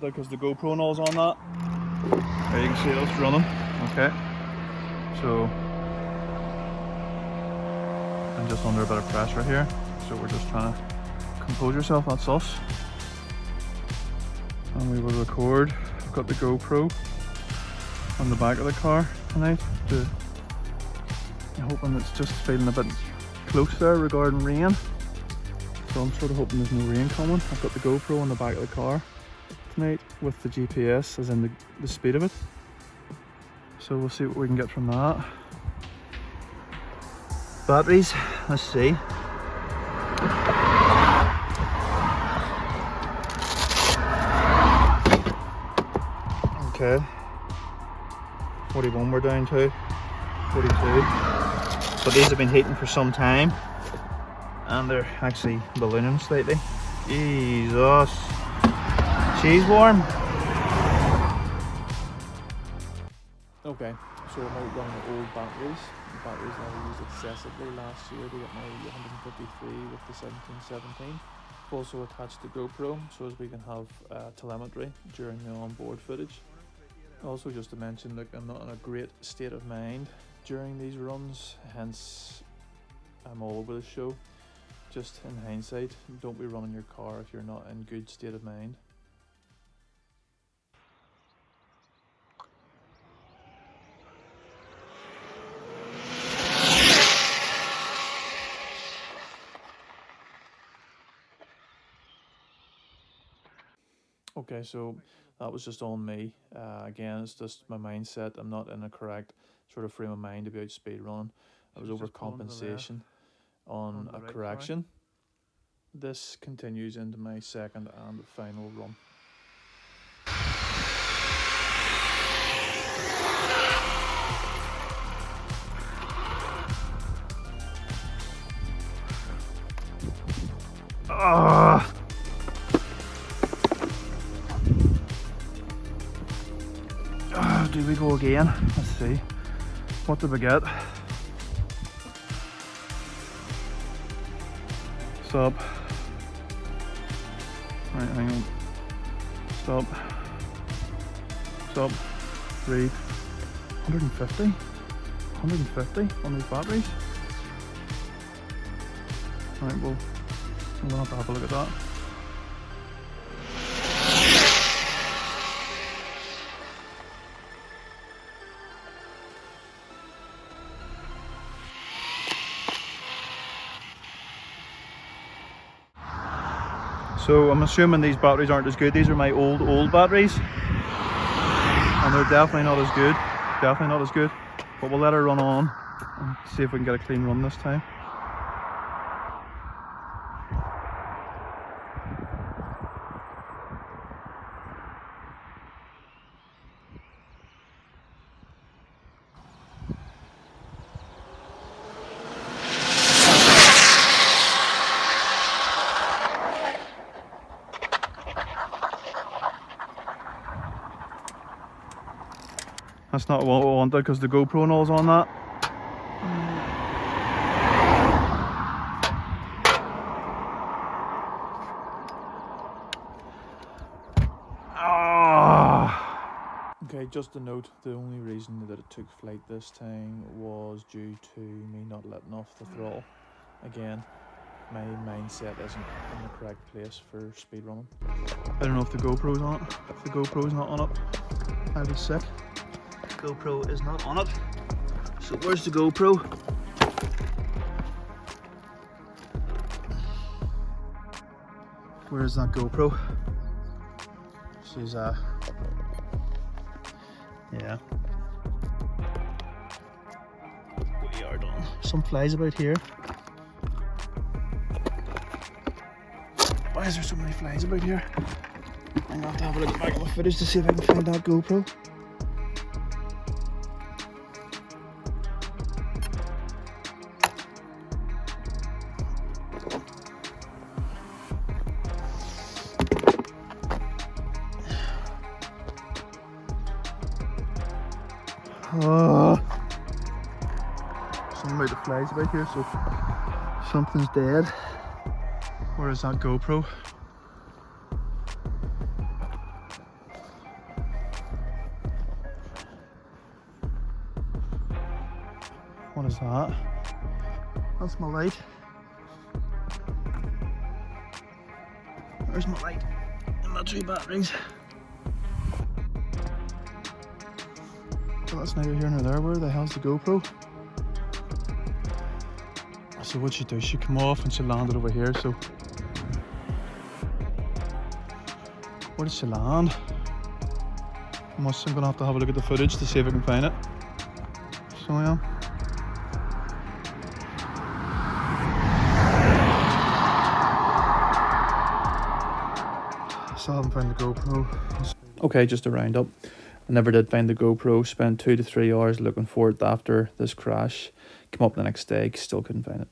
wanted because the GoPro and all's on that. There you can see it's running. Okay, so I'm just under a bit of pressure here, so we're just trying to compose yourself. That's us, and we will record. I've got the GoPro on the back of the car tonight. I'm hoping it's just feeling a bit close there regarding rain. So I'm sort of hoping there's no rain coming. I've got the GoPro on the back of the car tonight with the GPS as in the speed of it. So we'll see what we can get from that. Batteries, let's see. Okay. 41 we're down to. 42. But these have been heating for some time. And they're actually ballooning slightly. Jesus. She's warm. Okay, so I'm out running old batteries. The batteries that I used excessively last year to get my 153 with the 1717. I've also attached the GoPro so as we can have telemetry during the onboard footage. Also, just to mention, look, I'm not in a great state of mind during these runs, hence I'm all over the show. Just in hindsight, don't be running your car if you're not in good state of mind. Okay, so that was just on me. Again, it's just my mindset. I'm not in a correct sort of frame of mind about speed running. I was overcompensation on a correction. This continues into my second and final run. Do we go again? Let's see. What did we get? Stop. Right, hang on. Stop. Stop. Read. 150? 150 on these batteries? Right, well, I'm gonna have to have a look at that. So I'm assuming these batteries aren't as good. These are my old batteries, and they're definitely not as good. Definitely not as good. But we'll let her run on and see if we can get a clean run this time. That's not what I wanted because the GoPro and all's on that. Okay, just a note, the only reason that it took flight this time was due to me not letting off the throttle. Again, my mindset isn't in the correct place for speed running. I don't know if the GoPro's on it. If the GoPro's not on it, I'll be sick. GoPro is not on it. So where's the GoPro? Where's that GoPro? She's yeah. We are done. Some flies about here. Why is there so many flies about here? I'm gonna have to have a look back at the footage to see if I can find that GoPro. Something about the flies about here, so something's dead. Where is that GoPro? There's that. That's my light. There's my light and my 2 batteries. So that's neither here nor there. Where the hell's the GoPro? So what she do, she come off and she landed over here. So where did she land? I'm gonna have to have a look at the footage to see if I can find it. So yeah. Still haven't found the GoPro. Okay, just to round up, I never did find the GoPro. Spent 2 to 3 hours looking for it after this crash. Came up the next day, still couldn't find it.